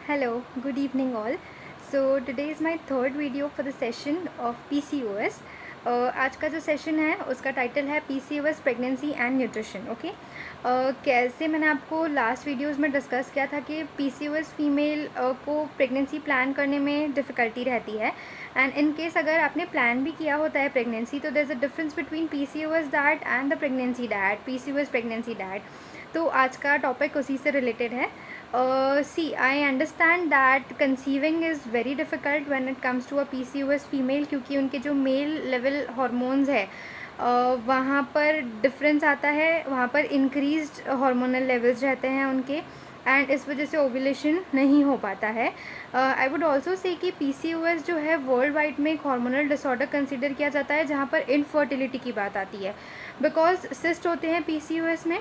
Hello, good evening all. So today is my third video for the session of PCOS. आज का जो session है उसका title है PCOS pregnancy and nutrition. Okay, कैसे मैंने आपको लास्ट वीडियोस में डिस्कस किया था कि PCOS फीमेल को प्रेगनेंसी प्लान करने में डिफ़िकल्टी रहती है. एंड इन केस अगर आपने प्लान भी किया होता है प्रेगनेंसी, तो there is a difference between PCOS diet and the pregnancy diet, PCOS pregnancy diet. तो आज का टॉपिक उसी से रिलेटेड है. See, I understand that conceiving is very difficult when it comes to a PCOS female, क्योंकि उनके जो mail level hormones है वहाँ पर डिफरेंस आता है, वहाँ पर इंक्रीज्ड हार्मोनल लेवल्स रहते हैं उनके, एंड इस वजह से ओव्यूलेशन नहीं हो पाता है. आई वुड ऑल्सो से कि PCOS जो है वर्ल्ड वाइड में एक हार्मोनल डिसऑर्डर कंसिडर किया जाता है जहाँ पर इनफर्टिलिटी की बात आती है, बिकॉज सिस्ट होते हैं PCOS में,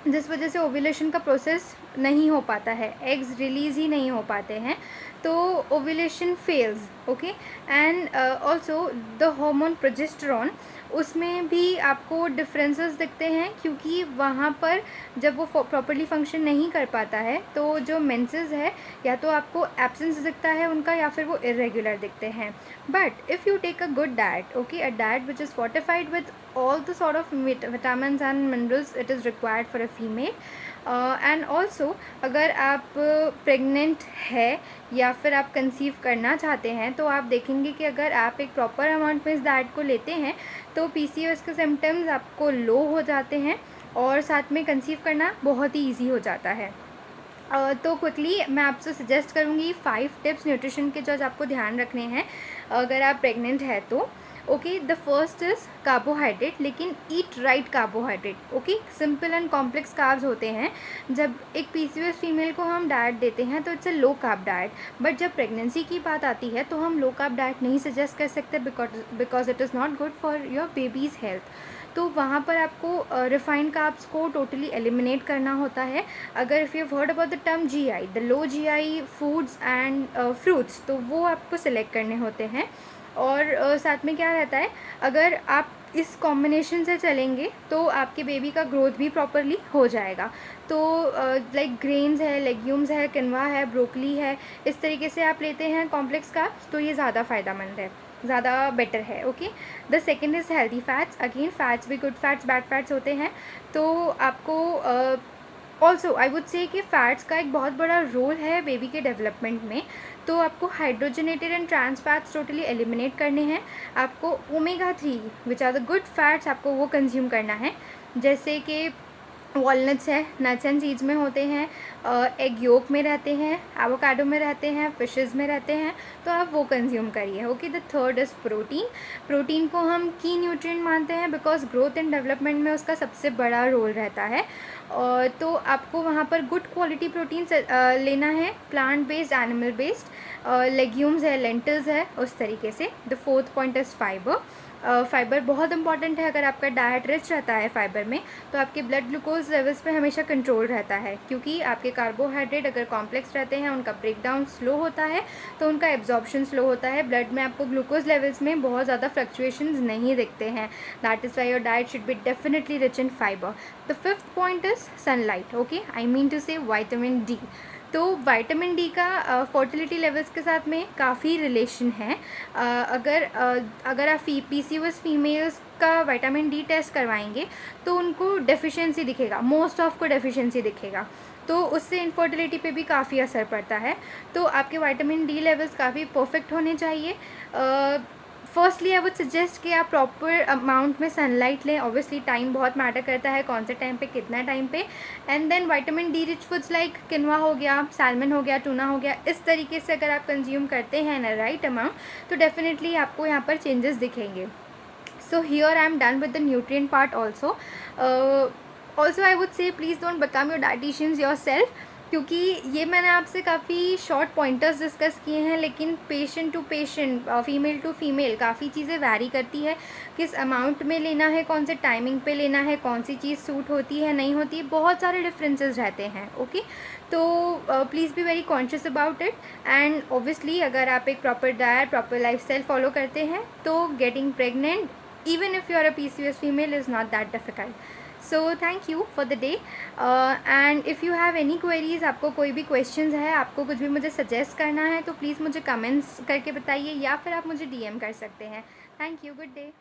जिस वजह से ओव्यूलेशन का प्रोसेस नहीं हो पाता है, एग्स रिलीज़ ही नहीं हो पाते हैं, तो ovulation fails. Okay, and also the hormone progesterone, उसमें भी आपको डिफरेंसेस दिखते हैं, क्योंकि वहाँ पर जब वो प्रॉपरली फंक्शन नहीं कर पाता है तो जो मेंसेस है या तो आपको एब्सेंस दिखता है उनका या फिर वो इरेगुलर दिखते हैं. But if you take a good diet, okay, a diet which is fortified with all the sort of vitamins and minerals it is required for a female, and also अगर आप प्रेग्नेंट है या फिर आप conceive करना चाहते हैं, तो आप देखेंगे कि अगर आप एक प्रॉपर अमाउंट में इस डाइट को लेते हैं तो PCOS के सिम्टम्स आपको लो हो जाते हैं और साथ में कंसीव करना बहुत ही ईजी हो जाता है. तो क्विकली मैं आपसे सजेस्ट करूँगी 5 टिप्स न्यूट्रिशन के जो आज आपको ध्यान रखने हैं अगर आप प्रेग्नेंट है तो. Okay, the first is carbohydrate, लेकिन eat right carbohydrate. Okay, simple and complex carbs होते हैं. जब एक PCOS फीमेल को हम डाइट देते हैं तो it's a low carb diet, but जब प्रेगनेंसी की बात आती है तो हम लो कार्ब डाइट नहीं सजेस्ट कर सकते because it is not good for your babies health. तो वहाँ पर आपको रिफाइंड कार्ब्स को टोटली एलिमिनेट करना होता है. अगर if you heard about the term GI, the low GI foods and fruits, तो वो आपको सिलेक्ट करने होते हैं. और साथ में क्या रहता है, अगर आप इस कॉम्बिनेशन से चलेंगे तो आपके बेबी का ग्रोथ भी प्रॉपरली हो जाएगा. तो लाइक ग्रेन्स है, लेग्यूम्स है, किनवा है, ब्रोकली है, इस तरीके से आप लेते हैं कॉम्प्लेक्स कार्ब्स तो ये ज़्यादा फ़ायदेमंद है, ज़्यादा बेटर है. Okay, the second is healthy fats. Again fats भी गुड फैट्स बैड फैट्स होते हैं, तो आपको ऑल्सो आई वुड से कि फ़ैट्स का एक बहुत बड़ा रोल है बेबी के डेवलपमेंट में. तो आपको hydrogenated and trans fats totally eliminate करने हैं. आपको omega 3 which are the good fats, आपको वो कंज्यूम करना है, जैसे कि वॉलनट्स है, नट्स एंड सीड्स में होते हैं, एग योक में रहते हैं, एवोकाडो में रहते हैं, फिशेस में रहते हैं, तो आप वो कंज्यूम करिए. Okay, the third is protein. Protein को हम की न्यूट्रिएंट मानते हैं बिकॉज ग्रोथ एंड डेवलपमेंट में उसका सबसे बड़ा रोल रहता है. तो आपको वहाँ पर गुड क्वालिटी प्रोटीन लेना है, plant based, animal based, legumes है, लेंटिल्स है, उस तरीके से. The fourth point is fibre. Fibre बहुत इंपॉर्टेंट है. अगर आपका डाइट रिच रहता है फाइबर में तो आपके ब्लड ग्लूकोज लेवल्स पे हमेशा कंट्रोल रहता है, क्योंकि आपके कार्बोहाइड्रेट अगर कॉम्प्लेक्स रहते हैं उनका ब्रेकडाउन स्लो होता है तो उनका एब्जॉर्प्शन स्लो होता है. ब्लड में आपको ग्लूकोज लेवल्स में बहुत ज़्यादा फ्लक्चुएशंस नहीं दिखते हैं. That is why your diet should be definitely rich in fibre. The fifth point is sunlight. Okay, I mean to say vitamin D. तो विटामिन D का फर्टिलिटी लेवल्स के साथ में काफ़ी रिलेशन है. अगर आप PCOS फीमेल्स का विटामिन D टेस्ट करवाएंगे तो उनको डेफिशिएंसी दिखेगा, मोस्ट ऑफ को डेफिशिएंसी दिखेगा, तो उससे इनफर्टिलिटी पे भी काफ़ी असर पड़ता है. तो आपके विटामिन D लेवल्स काफ़ी परफेक्ट होने चाहिए. फर्स्टली आई वुड सजेस्ट कि आप प्रॉपर अमाउंट में सनलाइट लें. ऑब्वियसली टाइम बहुत मैटर करता है, कौन से टाइम पे, कितना टाइम पे. And then vitamin D rich foods like quinoa हो गया, सैल्मन हो गया, टूना हो गया, इस तरीके से अगर आप कंज्यूम करते हैं इन राइट अमाउंट तो डेफिनेटली आपको यहाँ पर चेंजेस दिखेंगे. So here I am done with the nutrient part also. Also I would say please don't become your dietitians your self, क्योंकि ये मैंने आपसे काफ़ी शॉर्ट पॉइंटर्स डिस्कस किए हैं, लेकिन patient to patient, female to female काफ़ी चीज़ें वैरी करती है. किस अमाउंट में लेना है, कौन से टाइमिंग पे लेना है, कौन सी चीज़ सूट होती है, नहीं होती है, बहुत सारे डिफरेंसेस रहते हैं. ओके, तो please be very conscious about it. And obviously अगर आप एक proper diet, proper lifestyle follow करते हैं तो getting pregnant even if you are a PCOS female is not that difficult. So thank you for the day and if you have any queries, आपको कोई भी questions है, आपको कुछ भी मुझे सजेस्ट करना है तो प्लीज़ मुझे कमेंट्स करके बताइए या फिर आप मुझे DM कर सकते हैं. Thank you. Good day.